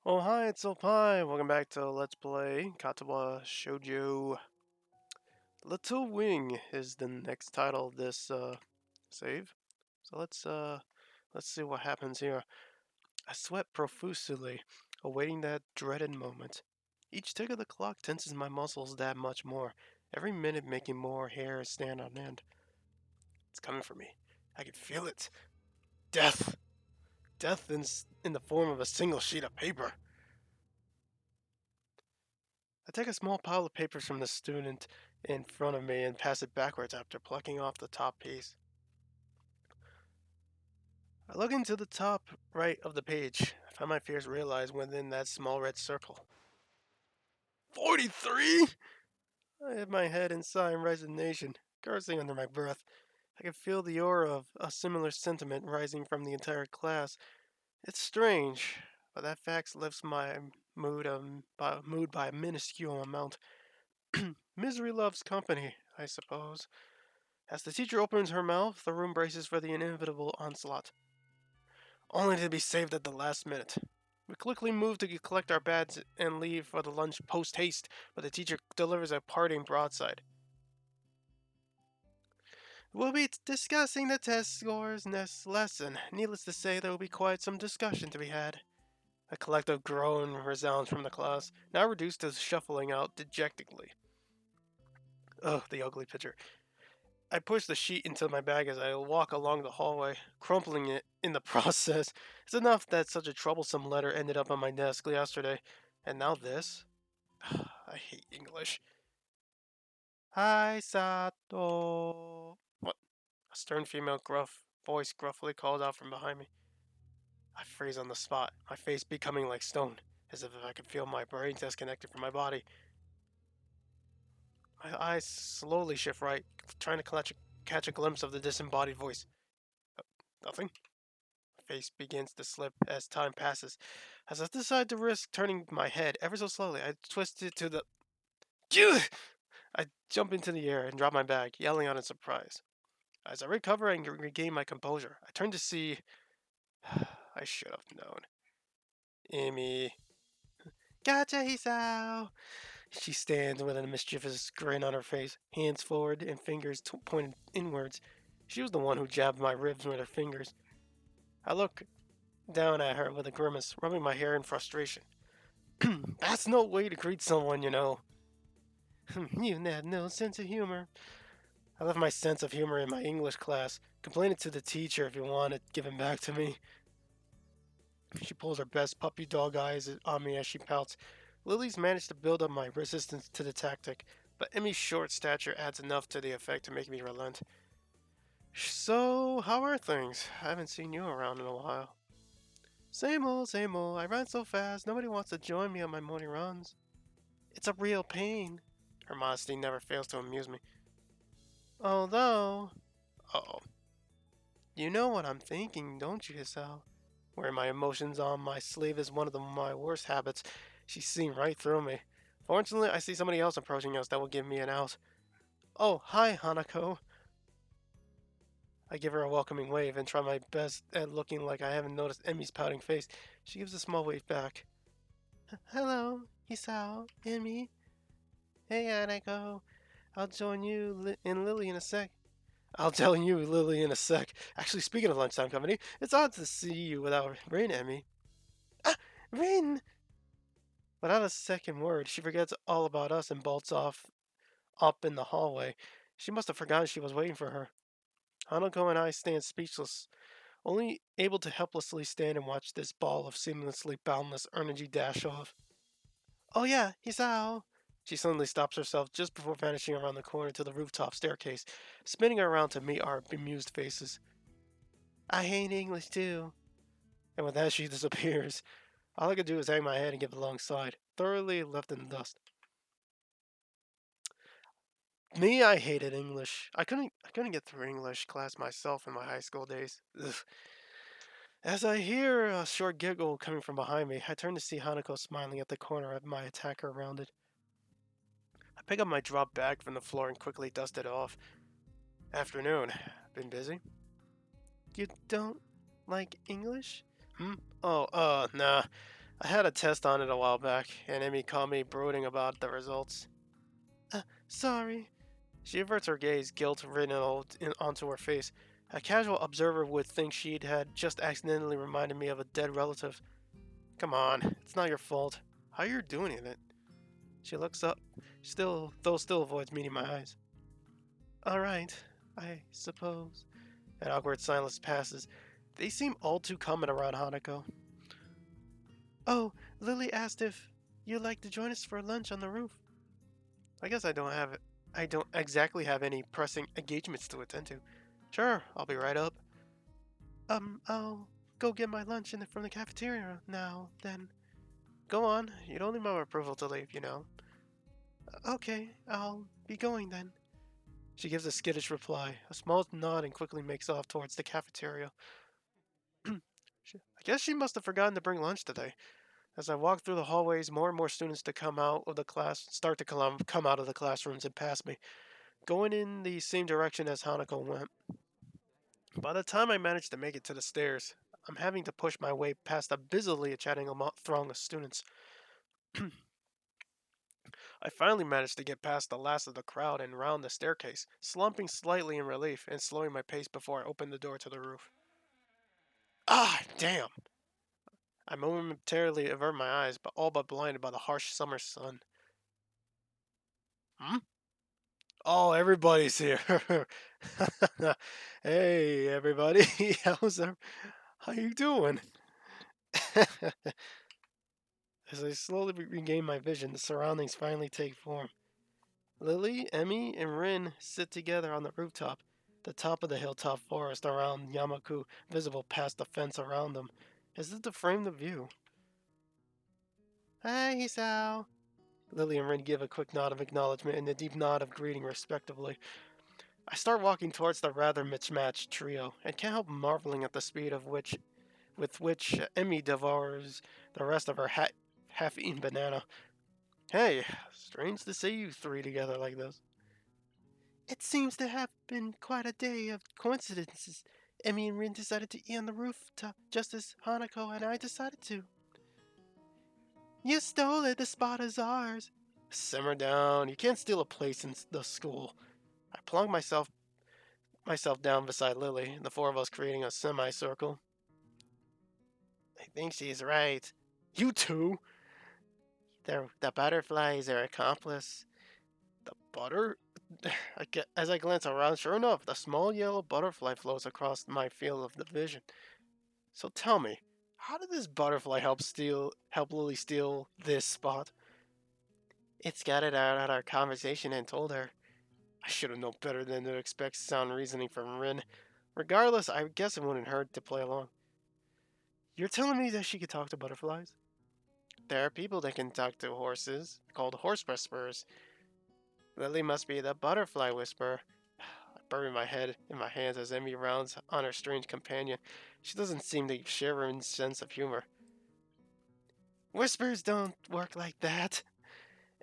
Oh, hi, it's Opie. Welcome back to Let's Play Katawa Shoujo. Little Wing is the next title of this save. So let's see what happens here. I sweat profusely, awaiting that dreaded moment. Each tick of the clock tenses my muscles that much more, every minute making more hair stand on end. It's coming for me. I can feel it. Death. Death in the form of a single sheet of paper. I take a small pile of papers from the student in front of me and pass it backwards after plucking off the top piece. I look into the top right of the page. I find my fears realized within that small red circle. 43? I hit my head in sigh and resignation, cursing under my breath. I can feel the aura of a similar sentiment rising from the entire class. It's strange, but that fact lifts my mood by a minuscule amount. Misery loves company, I suppose. As the teacher opens her mouth, the room braces for the inevitable onslaught, only to be saved at the last minute. We quickly move to collect our bags and leave for the lunch post haste, but the teacher delivers a parting broadside. We'll be discussing the test scores next lesson. Needless to say, there will be quite some discussion to be had. A collective groan resounds from the class, now reduced to shuffling out dejectedly. Ugh, the ugly picture. I push the sheet into my bag as I walk along the hallway, crumpling it in the process. It's enough that such a troublesome letter ended up on my desk yesterday. And now this? I hate English. Hi, Sato. What? A stern female voice gruffly called out from behind me. I freeze on the spot, my face becoming like stone, as if I could feel my brain disconnected from my body. My eyes slowly shift right, trying to catch a glimpse of the disembodied voice. Nothing? Face begins to slip as time passes. As I decide to risk turning my head ever so slowly, I twist it to the. I jump into the air and drop my bag, yelling out in surprise. As I recover and regain my composure, I turn to see. I should have known. Amy. Gotcha, Hisao! She stands with a mischievous grin on her face, hands forward and fingers pointed inwards. She was the one who jabbed my ribs with her fingers. I look down at her with a grimace, rubbing my hair in frustration. That's no way to greet someone, you know. You have no sense of humor. I left my sense of humor in my English class. Complain it to the teacher if you want it given back to me. She pulls her best puppy dog eyes on me as she pouts. Lily's managed to build up my resistance to the tactic, but Emmy's short stature adds enough to the effect to make me relent. So, how are things? I haven't seen you around in a while. Same old, same old. I run so fast, nobody wants to join me on my morning runs. It's a real pain. Her modesty never fails to amuse me. Although, oh, you know what I'm thinking, don't you, Hisao? Wearing my emotions on my sleeve is one of my worst habits. She's seen right through me. Fortunately, I see somebody else approaching us that will give me an out. Oh, hi, Hanako. I give her a welcoming wave and try my best at looking like I haven't noticed Emmy's pouting face. She gives a small wave back. Hello, Hisao, Emmy. Hey, Hanako. I'll join you and Lily in a sec. I'll tell you, Lily, in a sec. Actually, speaking of lunchtime company, it's odd to see you without Rin, Emmy. Ah, Rin! Without a second word, she forgets all about us and bolts off up in the hallway. She must have forgotten she was waiting for her. Hanako and I stand speechless, only able to helplessly stand and watch this ball of seamlessly boundless energy dash off. Oh yeah, Hisao! She suddenly stops herself just before vanishing around the corner to the rooftop staircase, spinning around to meet our bemused faces. I hate English too. And with that, she disappears. All I could do is hang my head and give a long sigh, thoroughly left in the dust. Me, I hated English. I couldn't get through English class myself in my high school days. Ugh. As I hear a short giggle coming from behind me, I turn to see Hanako smiling at the corner of my attacker rounded. I pick up my drop bag from the floor and quickly dust it off. Afternoon. Been busy? You don't like English? Hmm? Oh, nah. I had a test on it a while back, and Emmy caught me brooding about the results. Sorry. She averts her gaze, guilt written onto her face. A casual observer would think she'd had just accidentally reminded me of a dead relative. Come on, it's not your fault. How you're doing it? She looks up, still avoids meeting my eyes. All right, I suppose. An awkward silence passes. They seem all too common around Hanako. Oh, Lily asked if you'd like to join us for lunch on the roof. I guess I don't exactly have any pressing engagements to attend to. Sure, I'll be right up. I'll go get my lunch from the cafeteria now, then. Go on, you don't need my approval to leave, you know. Okay, I'll be going then. She gives a skittish reply, a small nod, and quickly makes off towards the cafeteria. I guess she must have forgotten to bring lunch today. As I walk through the hallways, more and more students to come out of the class start to come out of the classrooms and pass me, going in the same direction as Hanako went. By the time I manage to make it to the stairs, I'm having to push my way past a busily chatting throng of students. I finally managed to get past the last of the crowd and round the staircase, slumping slightly in relief and slowing my pace before I open the door to the roof. Ah, damn! I momentarily avert my eyes, but all but blinded by the harsh summer sun. Hmm? Oh, everybody's here. Hey, everybody. How you doing? As I slowly regain my vision, the surroundings finally take form. Lily, Emmy, and Rin sit together on the rooftop, the top of the hilltop forest around Yamaku visible past the fence around them, as if to frame the view. Hi, Hisao. Lily and Rin give a quick nod of acknowledgement and a deep nod of greeting, respectively. I start walking towards the rather mismatched trio, and can't help marveling at the speed with which Emmy devours the rest of her half-eaten banana. Hey, strange to see you three together like this. It seems to have been quite a day of coincidences. Emmy and Rin decided to eat on the rooftop just as Hanako and I decided to. You stole it, the spot is ours. Simmer down, you can't steal a place in the school. I plunk myself down beside Lily, the four of us creating a semicircle. I think she's right. You two? The butterfly is our accomplice. The butter? As I glance around, sure enough, the small yellow butterfly floats across my field of vision. So tell me, how did this butterfly help Lily steal this spot? It scattered out at our conversation and told her. I should have known better than to expect sound reasoning from Rin. Regardless, I guess it wouldn't hurt to play along. You're telling me that she could talk to butterflies? There are people that can talk to horses, called horse whisperers. Lily must be the butterfly whisperer. I bury my head in my hands as Emmy rounds on her strange companion. She doesn't seem to share Rin's sense of humor. Whispers don't work like that.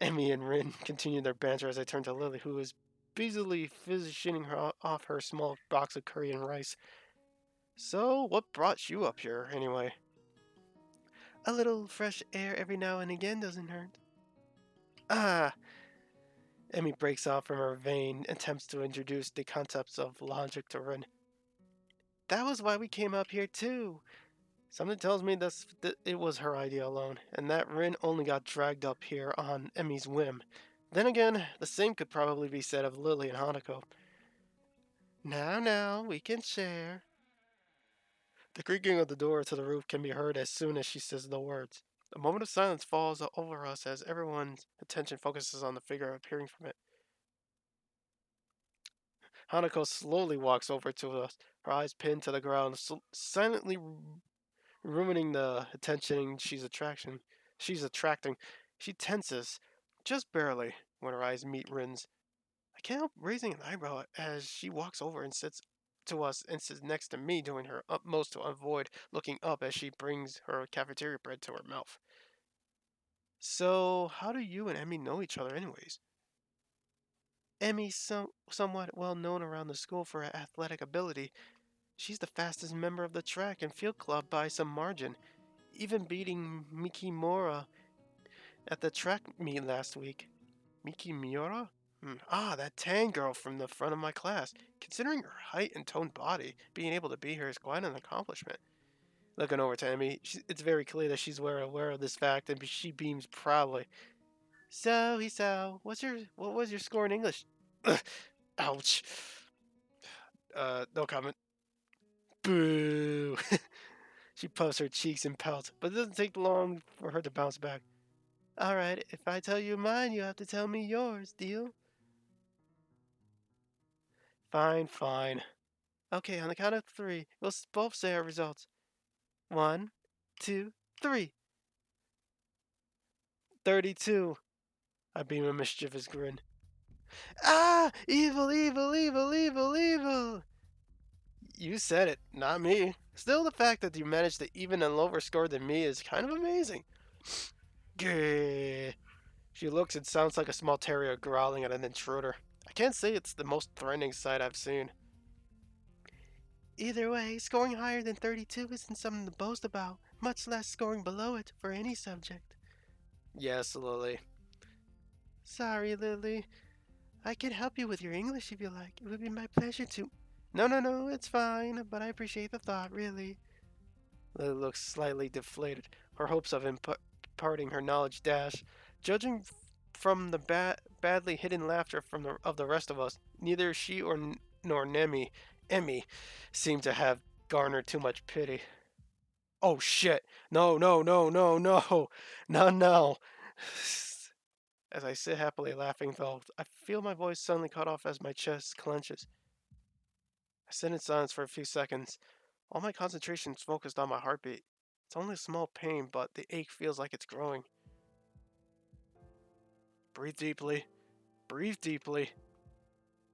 Emmy and Rin continue their banter as I turn to Lily, who is busily finishing off her small box of curry and rice. So, what brought you up here, anyway? A little fresh air every now and again doesn't hurt. Ah! Emmy breaks off from her vain attempts to introduce the concepts of logic to Rin. That was why we came up here, too. Something tells me that it was her idea alone, and that Rin only got dragged up here on Emmy's whim. Then again, the same could probably be said of Lily and Hanako. Now, we can share. The creaking of the door to the roof can be heard as soon as she says the words. A moment of silence falls over us as everyone's attention focuses on the figure appearing from it. Hanako slowly walks over to us, her eyes pinned to the ground, silently ruining the attention She's attracting. She tenses, just barely, when her eyes meet Rin's. I can't help raising an eyebrow as she walks over and sits to us and sits next to me, doing her utmost to avoid looking up as she brings her cafeteria bread to her mouth. So, how do you and Emmy know each other, anyways? Emmy's somewhat well known around the school for her athletic ability. She's the fastest member of the track and field club by some margin. even beating Mikimura at the track meet last week. Mikimura? Ah, that tan girl from the front of my class. Considering her height and toned body, being able to beat her is quite an accomplishment. Looking over to Emmy, it's very clear that she's well aware of this fact, and she beams proudly. So, Hisao, what was your score in English? Ouch. No comment. Boo. She puffs her cheeks and pouts, but it doesn't take long for her to bounce back. Alright, if I tell you mine, you have to tell me yours, deal? Fine, fine. Okay, on the count of three, we'll both say our results. 1, 2, 3. 32. I beam a mischievous grin. Ah! Evil, evil, evil, evil, evil! You said it, not me. Still, the fact that you managed to even a lower score than me is kind of amazing. Gah. She looks and sounds like a small terrier growling at an intruder. I can't say it's the most threatening sight I've seen. Either way, scoring higher than 32 isn't something to boast about, much less scoring below it for any subject. Yes, Lily. Sorry, Lily. I can help you with your English if you like. It would be my pleasure to. No, no, no, it's fine, but I appreciate the thought, really. Lily looks slightly deflated. Her hopes of imparting her knowledge dash. Judging from the badly hidden laughter of the rest of us, neither she nor Emmy, seem to have garnered too much pity. Oh shit! No, no, no, no, no, no, no! As I sit happily laughing, though, I feel my voice suddenly cut off as my chest clenches. I sit in silence for a few seconds. All my concentration is focused on my heartbeat. It's only a small pain, but the ache feels like it's growing. Breathe deeply. Breathe deeply.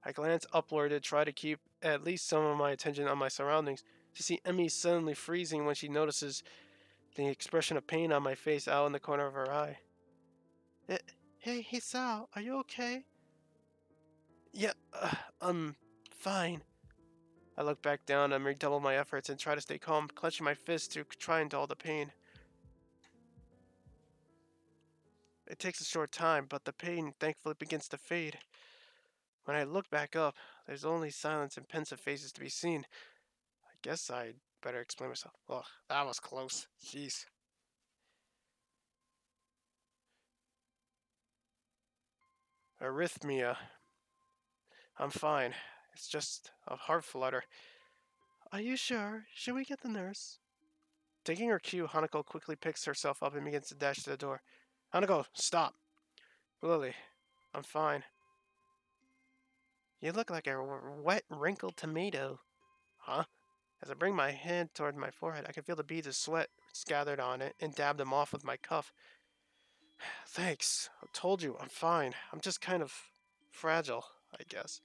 I glance upward to try to keep at least some of my attention on my surroundings. To see Emmy suddenly freezing when she notices the expression of pain on my face out in the corner of her eye. Eh, hey, Hisao, are you okay? Yeah, I'm fine. I look back down and redouble my efforts and try to stay calm, clenching my fists to try and dull the pain. It takes a short time, but the pain thankfully begins to fade. When I look back up, there's only silence and pensive faces to be seen. I guess I'd better explain myself. Ugh, that was close. Jeez. Arrhythmia. I'm fine. It's just a heart flutter. Are you sure? Should we get the nurse? Taking her cue, Hanako quickly picks herself up and begins to dash to the door. Hanako, stop! Lily, I'm fine. You look like a wet, wrinkled tomato. Huh? As I bring my hand toward my forehead, I can feel the beads of sweat gathered on it and dab them off with my cuff. Thanks. I told you, I'm fine. I'm just kind of fragile, I guess.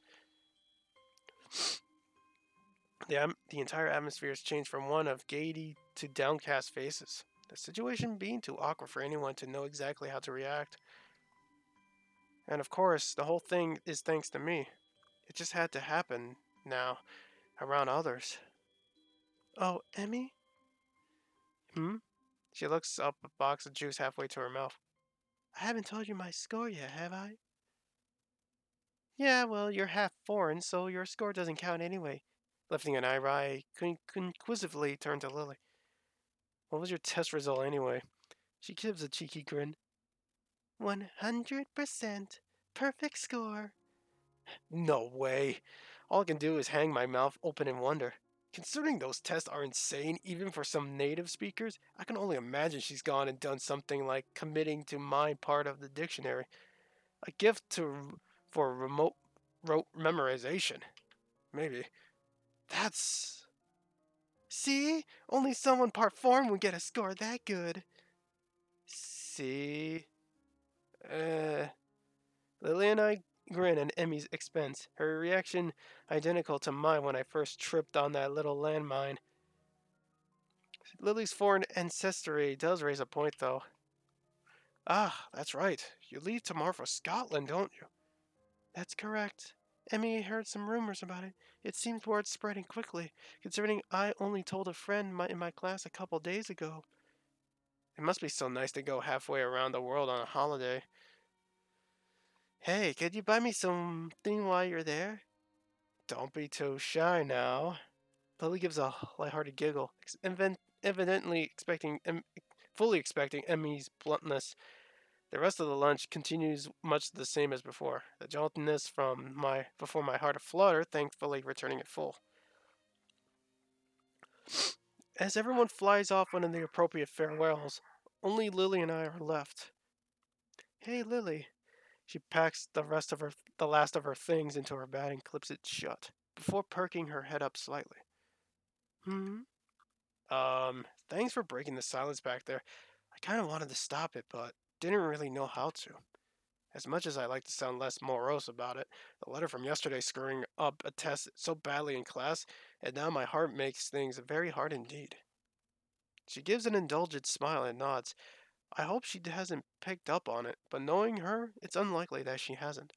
The entire atmosphere has changed from one of gaiety to downcast faces. The situation being too awkward for anyone to know exactly how to react. And of course, the whole thing is thanks to me. It just had to happen now, around others. Oh, Emmy? Hmm? She looks up a box of juice halfway to her mouth. I haven't told you my score yet, have I? Yeah, well, you're half foreign, so your score doesn't count anyway. Lifting an eyebrow, I inquisitively turned to Lily. What was your test result anyway? She gives a cheeky grin. 100%. Perfect score. No way. All I can do is hang my mouth open in wonder. Considering those tests are insane, even for some native speakers, I can only imagine she's gone and done something like committing to my part of the dictionary. A gift for remote rote memorization. Maybe. That's. See? Only someone part foreign would get a score that good. See? Uh. Lily and I grin at Emmy's expense, her reaction identical to mine when I first tripped on that little landmine. Lily's foreign ancestry does raise a point, though. Ah, that's right. You leave tomorrow for Scotland, don't you? That's correct. Emmy heard some rumors about it. It seems word's spreading quickly, considering I only told a friend in my class a couple days ago. It must be so nice to go halfway around the world on a holiday. Hey, could you buy me something while you're there? Don't be too shy now. Lily gives a lighthearted giggle, evidently fully expecting Emmy's bluntness. The rest of the lunch continues much the same as before. The jauntiness from my before my heart aflutter, thankfully returning it full. As everyone flies off on the appropriate farewells, only Lily and I are left. Hey, Lily. She packs the last of her things into her bag and clips it shut before perking her head up slightly. Hmm. Thanks for breaking the silence back there. I kind of wanted to stop it, but didn't really know how to. As much as I like to sound less morose about it, the letter from yesterday screwing up a test so badly in class, and now my heart makes things very hard indeed. She gives an indulgent smile and nods. I hope she hasn't picked up on it, but knowing her, it's unlikely that she hasn't.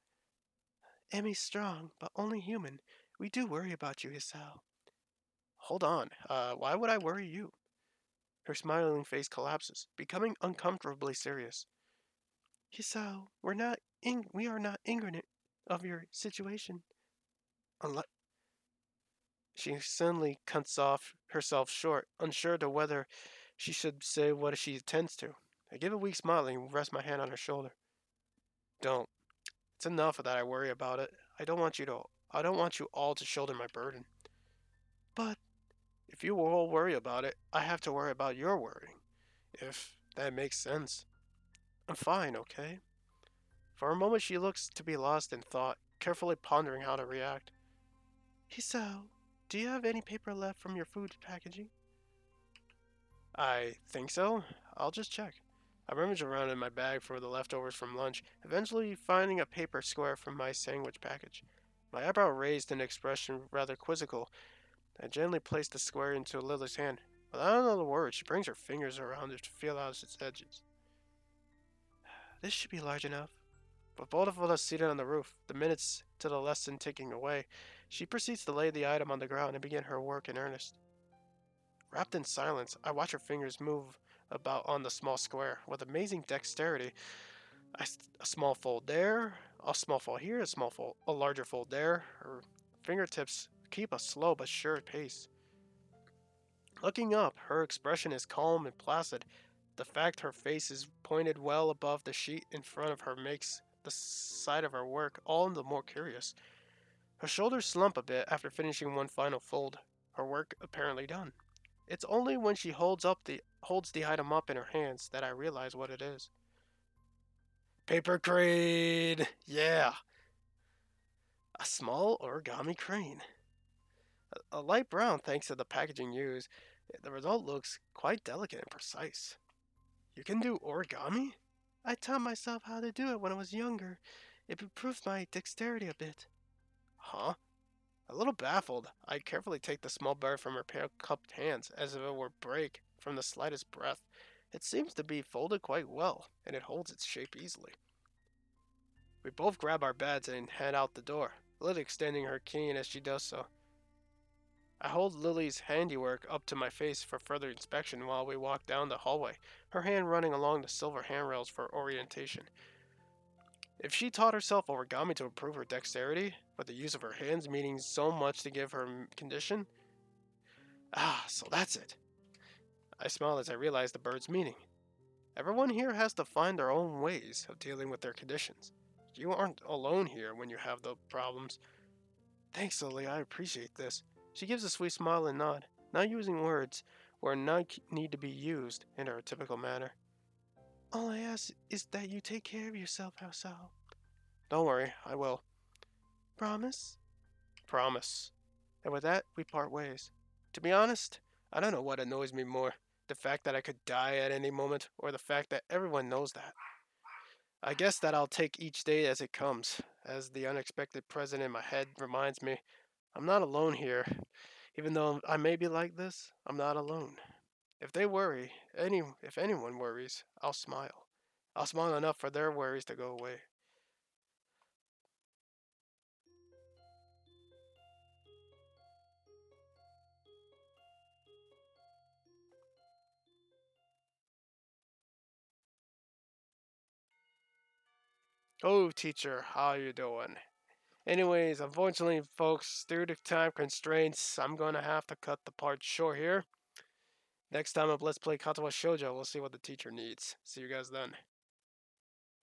Emmy's strong, but only human. We do worry about you, Hisao. Hold on. Why would I worry you? Her smiling face collapses, becoming uncomfortably serious. Hisao, we are not ignorant of your situation. Unless she suddenly cuts off herself short, unsure to whether she should say what she intends to. I give a weak smile and rest my hand on her shoulder. Don't. It's enough that I worry about it. I don't want you all to shoulder my burden. But if you all worry about it, I have to worry about your worrying. If that makes sense. I'm fine, okay? For a moment she looks to be lost in thought, carefully pondering how to react. Hisao, do you have any paper left from your food packaging? I think so. I'll just check. I rummage around in my bag for the leftovers from lunch, eventually finding a paper square from my sandwich package. My eyebrow raised in an expression rather quizzical. I gently place the square into Lily's hand. Without another word, she brings her fingers around it to feel out its edges. This should be large enough. With both of us seated on the roof, the minutes to the lesson ticking away, she proceeds to lay the item on the ground and begin her work in earnest. Wrapped in silence, I watch her fingers move about on the small square with amazing dexterity. A small fold there, a small fold here, a larger fold there. Her fingertips keep a slow but sure pace. Looking up, her expression is calm and placid. The fact her face is pointed well above the sheet in front of her makes the sight of her work all the more curious. Her shoulders slump a bit after finishing one final fold, her work apparently done. It's only when she holds the item up in her hands that I realize what it is. Paper crane! Yeah! A small origami crane. A light brown thanks to the packaging used. The result looks quite delicate and precise. You can do origami? I taught myself how to do it when I was younger. It improves my dexterity a bit. Huh? A little baffled, I carefully take the small bird from her pale cupped hands, as if it were break from the slightest breath. It seems to be folded quite well, and it holds its shape easily. We both grab our bags and head out the door, Lily extending her cane as she does so. I hold Lily's handiwork up to my face for further inspection while we walk down the hallway, her hand running along the silver handrails for orientation. If she taught herself origami to improve her dexterity, but the use of her hands meaning so much to give her condition, so that's it. I smile as I realize the bird's meaning. Everyone here has to find their own ways of dealing with their conditions. You aren't alone here when you have the problems. Thanks, Lily, I appreciate this. She gives a sweet smile and nod, not using words where none need to be used in her typical manner. All I ask is that you take care of yourself, Housao. Don't worry, I will. Promise? Promise. And with that, we part ways. To be honest, I don't know what annoys me more, the fact that I could die at any moment, or the fact that everyone knows that. I guess that I'll take each day as it comes, as the unexpected present in my head reminds me I'm not alone here. Even though I may be like this, I'm not alone. If anyone worries, I'll smile. I'll smile enough for their worries to go away. Oh, teacher, how you doing? Anyways, unfortunately, folks, due to time constraints, I'm gonna have to cut the part short here. Next time up, let's play Katawa Shoujo. We'll see what the teacher needs. See you guys then.